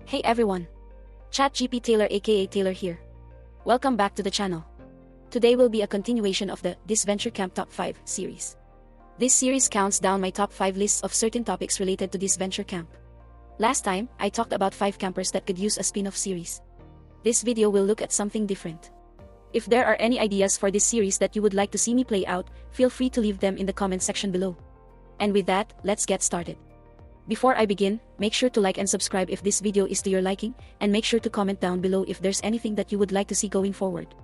Hey everyone! ChatGPT Taylor aka Taylor here. Welcome back to the channel. Today will be a continuation of the Disventure Camp Top 5 series. This series counts down my top 5 lists of certain topics related to Disventure Camp. Last time, I talked about 5 campers that could use a spin-off series. This video will look at something different. If there are any ideas for this series that you would like to see me play out, feel free to leave them in the comment section below. And with that, let's get started. Before I begin, make sure to like and subscribe if this video is to your liking, and make sure to comment down below if there's anything that you would like to see going forward.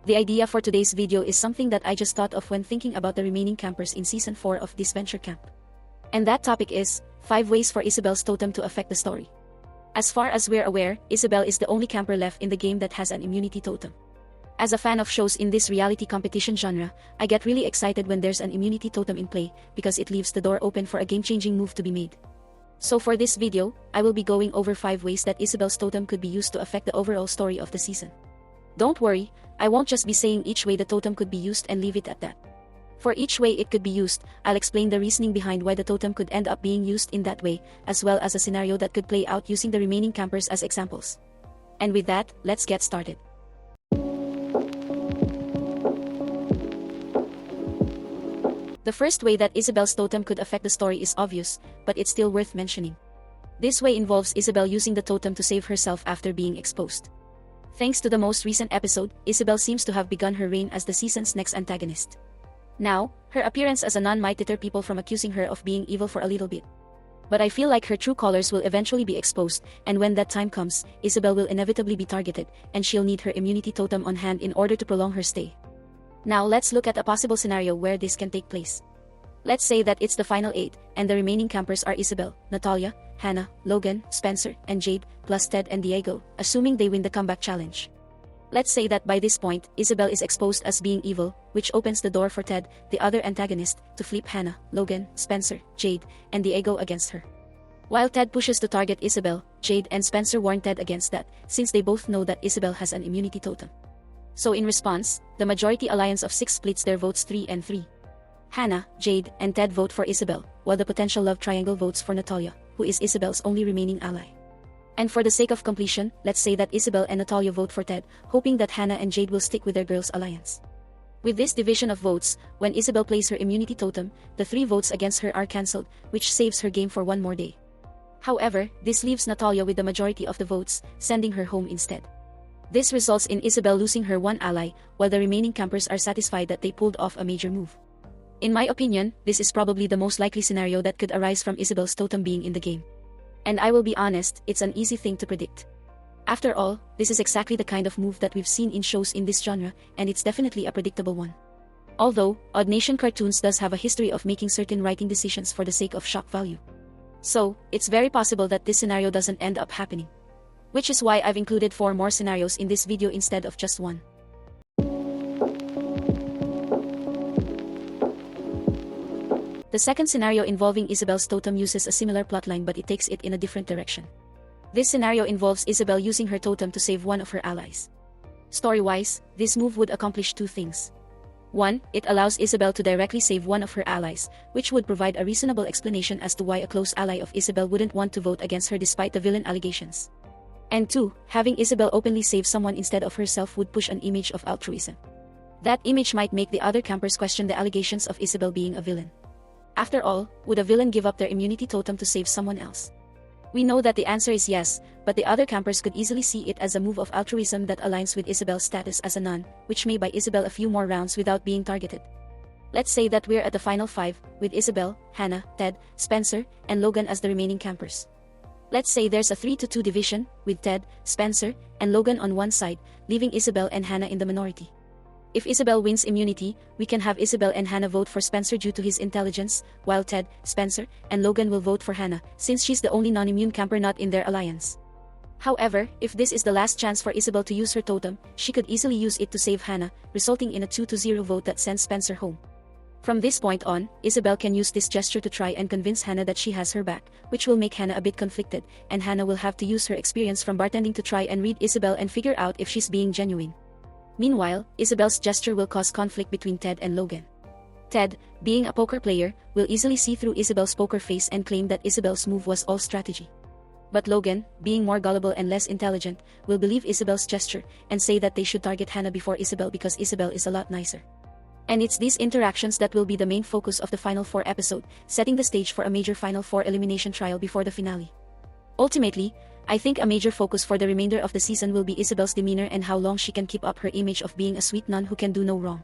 The idea for today's video is something that I just thought of when thinking about the remaining campers in Season 4 of Disventure Camp. And that topic is 5 ways for Isabel's totem to affect the story. As far as we're aware, Isabel is the only camper left in the game that has an immunity totem. As a fan of shows in this reality competition genre, I get really excited when there's an immunity totem in play because it leaves the door open for a game-changing move to be made. So for this video, I will be going over 5 ways that Isabel's totem could be used to affect the overall story of the season. Don't worry, I won't just be saying each way the totem could be used and leave it at that. For each way it could be used, I'll explain the reasoning behind why the totem could end up being used in that way, as well as a scenario that could play out using the remaining campers as examples. And with that, let's get started. The first way that Isabel's totem could affect the story is obvious, but it's still worth mentioning. This way involves Isabel using the totem to save herself after being exposed. Thanks to the most recent episode, Isabel seems to have begun her reign as the season's next antagonist. Now, her appearance as a nun might deter people from accusing her of being evil for a little bit. But I feel like her true colors will eventually be exposed, and when that time comes, Isabel will inevitably be targeted, and she'll need her immunity totem on hand in order to prolong her stay. Now let's look at a possible scenario where this can take place. Let's say that it's the final 8, and the remaining campers are Isabel, Natalia, Hannah, Logan, Spencer, and Jade, plus Ted and Diego, assuming they win the comeback challenge. Let's say that by this point, Isabel is exposed as being evil, which opens the door for Ted, the other antagonist, to flip Hannah, Logan, Spencer, Jade, and Diego against her. While Ted pushes to target Isabel, Jade and Spencer warn Ted against that, since they both know that Isabel has an immunity totem. So in response, the majority alliance of 6 splits their votes 3 and 3. Hannah, Jade, and Ted vote for Isabel, while the potential love triangle votes for Natalia, who is Isabel's only remaining ally. And for the sake of completion, let's say that Isabel and Natalia vote for Ted, hoping that Hannah and Jade will stick with their girls' alliance. With this division of votes, when Isabel plays her immunity totem, the 3 votes against her are cancelled, which saves her game for one more day. However, this leaves Natalia with the majority of the votes, sending her home instead. This results in Isabel losing her one ally, while the remaining campers are satisfied that they pulled off a major move. In my opinion, this is probably the most likely scenario that could arise from Isabel's totem being in the game. And I will be honest, it's an easy thing to predict. After all, this is exactly the kind of move that we've seen in shows in this genre, and it's definitely a predictable one. Although, Odd Nation Cartoons does have a history of making certain writing decisions for the sake of shock value. So, it's very possible that this scenario doesn't end up happening. Which is why I've included 4 more scenarios in this video instead of just 1. The second scenario involving Isabel's totem uses a similar plotline, but it takes it in a different direction. This scenario involves Isabel using her totem to save one of her allies. Story-wise, this move would accomplish 2 things. 1, it allows Isabel to directly save one of her allies, which would provide a reasonable explanation as to why a close ally of Isabel wouldn't want to vote against her despite the villain allegations. And 2, having Isabel openly save someone instead of herself would push an image of altruism. That image might make the other campers question the allegations of Isabel being a villain. After all, would a villain give up their immunity totem to save someone else? We know that the answer is yes, but the other campers could easily see it as a move of altruism that aligns with Isabel's status as a nun, which may buy Isabel a few more rounds without being targeted. Let's say that we're at the final 5, with Isabel, Hannah, Ted, Spencer, and Logan as the remaining campers. Let's say there's a 3-2 division, with Ted, Spencer, and Logan on one side, leaving Isabel and Hannah in the minority. If Isabel wins immunity, we can have Isabel and Hannah vote for Spencer due to his intelligence, while Ted, Spencer, and Logan will vote for Hannah, since she's the only non-immune camper not in their alliance. However, if this is the last chance for Isabel to use her totem, she could easily use it to save Hannah, resulting in a 2-0 vote that sends Spencer home. From this point on, Isabel can use this gesture to try and convince Hannah that she has her back, which will make Hannah a bit conflicted, and Hannah will have to use her experience from bartending to try and read Isabel and figure out if she's being genuine. Meanwhile, Isabel's gesture will cause conflict between Ted and Logan. Ted, being a poker player, will easily see through Isabel's poker face and claim that Isabel's move was all strategy. But Logan, being more gullible and less intelligent, will believe Isabel's gesture and say that they should target Hannah before Isabel because Isabel is a lot nicer. And it's these interactions that will be the main focus of the Final Four episode, setting the stage for a major Final Four elimination trial before the finale. Ultimately, I think a major focus for the remainder of the season will be Isabel's demeanor and how long she can keep up her image of being a sweet nun who can do no wrong.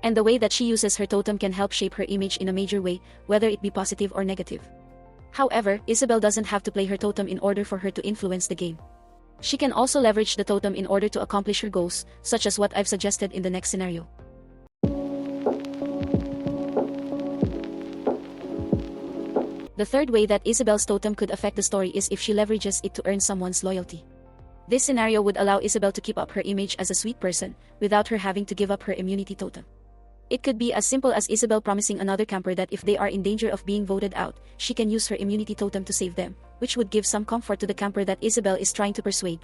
And the way that she uses her totem can help shape her image in a major way, whether it be positive or negative. However, Isabel doesn't have to play her totem in order for her to influence the game. She can also leverage the totem in order to accomplish her goals, such as what I've suggested in the next scenario. The third way that Isabel's totem could affect the story is if she leverages it to earn someone's loyalty. This scenario would allow Isabel to keep up her image as a sweet person, without her having to give up her immunity totem. It could be as simple as Isabel promising another camper that if they are in danger of being voted out, she can use her immunity totem to save them, which would give some comfort to the camper that Isabel is trying to persuade.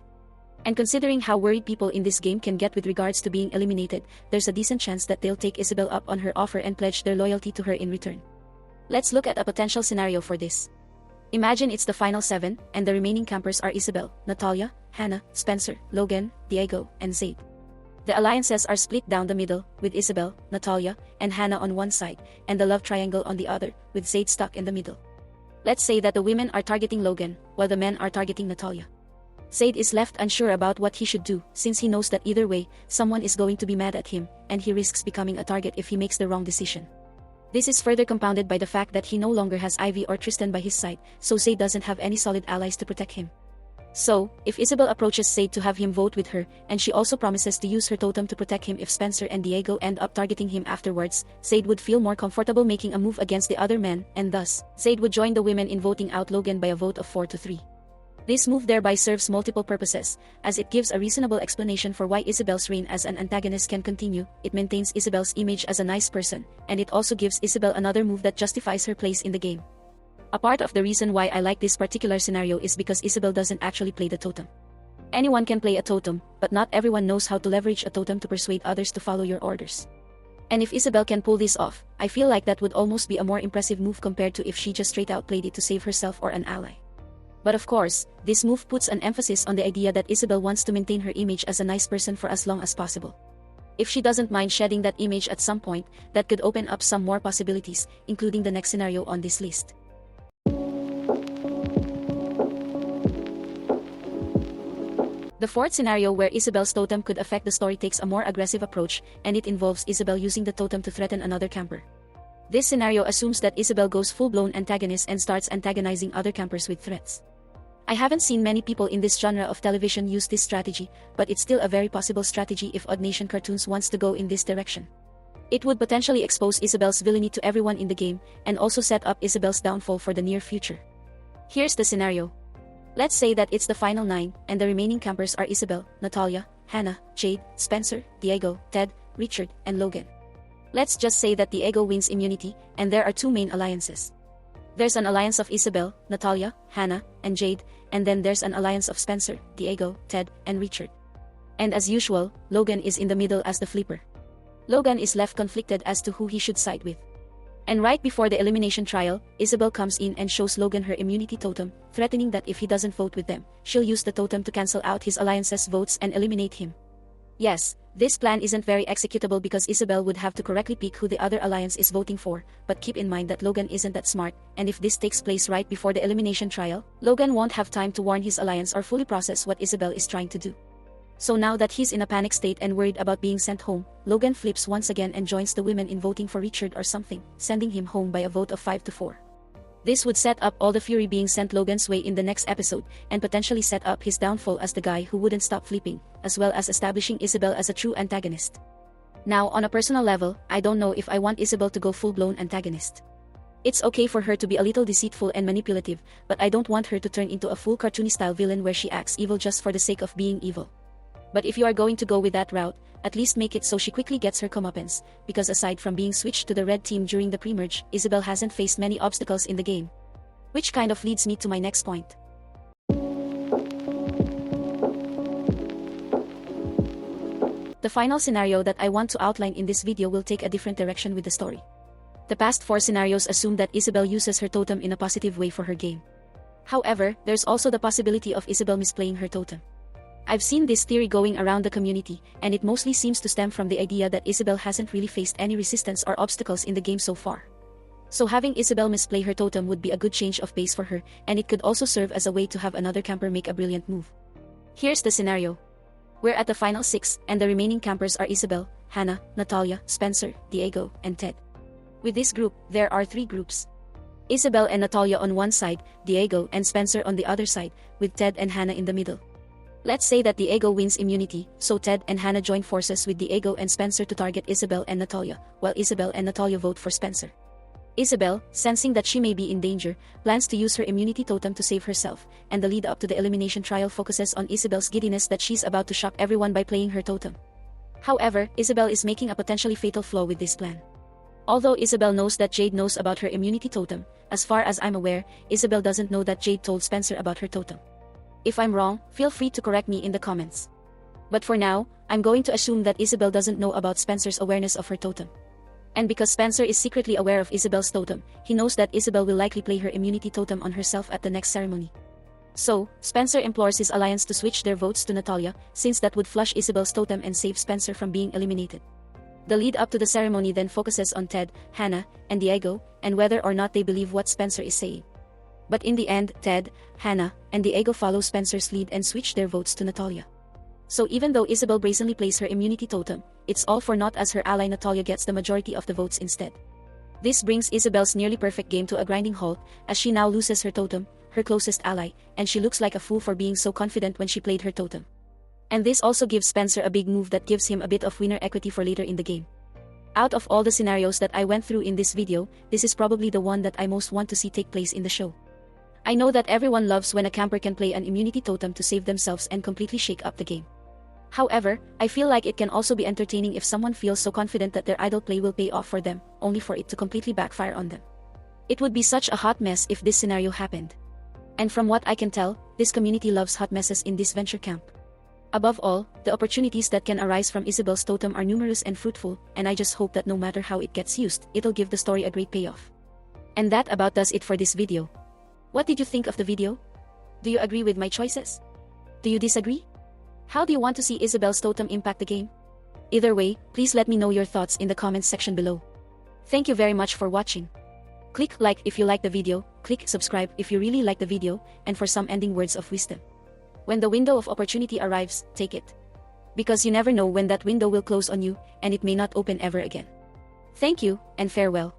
And considering how worried people in this game can get with regards to being eliminated, there's a decent chance that they'll take Isabel up on her offer and pledge their loyalty to her in return. Let's look at a potential scenario for this. Imagine it's the final 7, and the remaining campers are Isabel, Natalia, Hannah, Spencer, Logan, Diego, and Zaid. The alliances are split down the middle, with Isabel, Natalia, and Hannah on one side, and the love triangle on the other, with Zaid stuck in the middle. Let's say that the women are targeting Logan, while the men are targeting Natalia. Zaid is left unsure about what he should do, since he knows that either way, someone is going to be mad at him, and he risks becoming a target if he makes the wrong decision. This is further compounded by the fact that he no longer has Ivy or Tristan by his side, so Zaid doesn't have any solid allies to protect him. So, if Isabel approaches Zaid to have him vote with her, and she also promises to use her totem to protect him if Spencer and Diego end up targeting him afterwards, Zaid would feel more comfortable making a move against the other men, and thus, Zaid would join the women in voting out Logan by a vote of 4-3. This move thereby serves multiple purposes, as it gives a reasonable explanation for why Isabel's reign as an antagonist can continue, it maintains Isabel's image as a nice person, and it also gives Isabel another move that justifies her place in the game. A part of the reason why I like this particular scenario is because Isabel doesn't actually play the totem. Anyone can play a totem, but not everyone knows how to leverage a totem to persuade others to follow your orders. And if Isabel can pull this off, I feel like that would almost be a more impressive move compared to if she just straight out played it to save herself or an ally. But of course, this move puts an emphasis on the idea that Isabel wants to maintain her image as a nice person for as long as possible. If she doesn't mind shedding that image at some point, that could open up some more possibilities, including the next scenario on this list. The fourth scenario where Isabel's totem could affect the story takes a more aggressive approach, and it involves Isabel using the totem to threaten another camper. This scenario assumes that Isabel goes full-blown antagonist and starts antagonizing other campers with threats. I haven't seen many people in this genre of television use this strategy, but it's still a very possible strategy if Odd Nation Cartoons wants to go in this direction. It would potentially expose Isabel's villainy to everyone in the game, and also set up Isabel's downfall for the near future. Here's the scenario. Let's say that it's the final 9, and the remaining campers are Isabel, Natalia, Hannah, Jade, Spencer, Diego, Ted, Richard, and Logan. Let's just say that Diego wins immunity, and there are 2 main alliances. There's an alliance of Isabel, Natalia, Hannah, and Jade, and then there's an alliance of Spencer, Diego, Ted, and Richard. And as usual, Logan is in the middle as the flipper. Logan is left conflicted as to who he should side with. And right before the elimination trial, Isabel comes in and shows Logan her immunity totem, threatening that if he doesn't vote with them, she'll use the totem to cancel out his alliance's votes and eliminate him. Yes, this plan isn't very executable because Isabel would have to correctly pick who the other alliance is voting for, but keep in mind that Logan isn't that smart, and if this takes place right before the elimination trial, Logan won't have time to warn his alliance or fully process what Isabel is trying to do. So now that he's in a panic state and worried about being sent home, Logan flips once again and joins the women in voting for Richard or something, sending him home by a vote of 5-4. This would set up all the fury being sent Logan's way in the next episode, and potentially set up his downfall as the guy who wouldn't stop flipping, as well as establishing Isabel as a true antagonist. Now, on a personal level, I don't know if I want Isabel to go full-blown antagonist. It's okay for her to be a little deceitful and manipulative, but I don't want her to turn into a full cartoony-style villain where she acts evil just for the sake of being evil. But if you are going to go with that route, at least make it so she quickly gets her comeuppance, because aside from being switched to the red team during the pre-merge, Isabel hasn't faced many obstacles in the game. Which kind of leads me to my next point. The final scenario that I want to outline in this video will take a different direction with the story. The past 4 scenarios assume that Isabel uses her totem in a positive way for her game. However, there's also the possibility of Isabel misplaying her totem. I've seen this theory going around the community, and it mostly seems to stem from the idea that Isabel hasn't really faced any resistance or obstacles in the game so far. So having Isabel misplay her totem would be a good change of pace for her, and it could also serve as a way to have another camper make a brilliant move. Here's the scenario. We're at the final 6, and the remaining campers are Isabel, Hannah, Natalia, Spencer, Diego, and Ted. With this group, there are 3 groups. Isabel and Natalia on one side, Diego and Spencer on the other side, with Ted and Hannah in the middle. Let's say that Diego wins immunity, so Ted and Hannah join forces with Diego and Spencer to target Isabel and Natalia, while Isabel and Natalia vote for Spencer. Isabel, sensing that she may be in danger, plans to use her immunity totem to save herself, and the lead up to the elimination trial focuses on Isabel's giddiness that she's about to shock everyone by playing her totem. However, Isabel is making a potentially fatal flaw with this plan. Although Isabel knows that Jade knows about her immunity totem, as far as I'm aware, Isabel doesn't know that Jade told Spencer about her totem. If I'm wrong, feel free to correct me in the comments. But for now, I'm going to assume that Isabel doesn't know about Spencer's awareness of her totem. And because Spencer is secretly aware of Isabel's totem, he knows that Isabel will likely play her immunity totem on herself at the next ceremony. So, Spencer implores his alliance to switch their votes to Natalia, since that would flush Isabel's totem and save Spencer from being eliminated. The lead up to the ceremony then focuses on Ted, Hannah, and Diego, and whether or not they believe what Spencer is saying. But in the end, Ted, Hannah, and Diego follow Spencer's lead and switch their votes to Natalia. So even though Isabel brazenly plays her immunity totem, it's all for naught as her ally Natalia gets the majority of the votes instead. This brings Isabel's nearly perfect game to a grinding halt, as she now loses her totem, her closest ally, and she looks like a fool for being so confident when she played her totem. And this also gives Spencer a big move that gives him a bit of winner equity for later in the game. Out of all the scenarios that I went through in this video, this is probably the one that I most want to see take place in the show. I know that everyone loves when a camper can play an immunity totem to save themselves and completely shake up the game. However, I feel like it can also be entertaining if someone feels so confident that their idle play will pay off for them, only for it to completely backfire on them. It would be such a hot mess if this scenario happened. And from what I can tell, this community loves hot messes in Disventure Camp. Above all, the opportunities that can arise from Isabel's totem are numerous and fruitful, and I just hope that no matter how it gets used, it'll give the story a great payoff. And that about does it for this video. What did you think of the video? Do you agree with my choices? Do you disagree? How do you want to see Isabel's totem impact the game? Either way, please let me know your thoughts in the comments section below. Thank you very much for watching. Click like if you like the video, click subscribe if you really like the video, and for some ending words of wisdom. When the window of opportunity arrives, take it. Because you never know when that window will close on you, and it may not open ever again. Thank you, and farewell.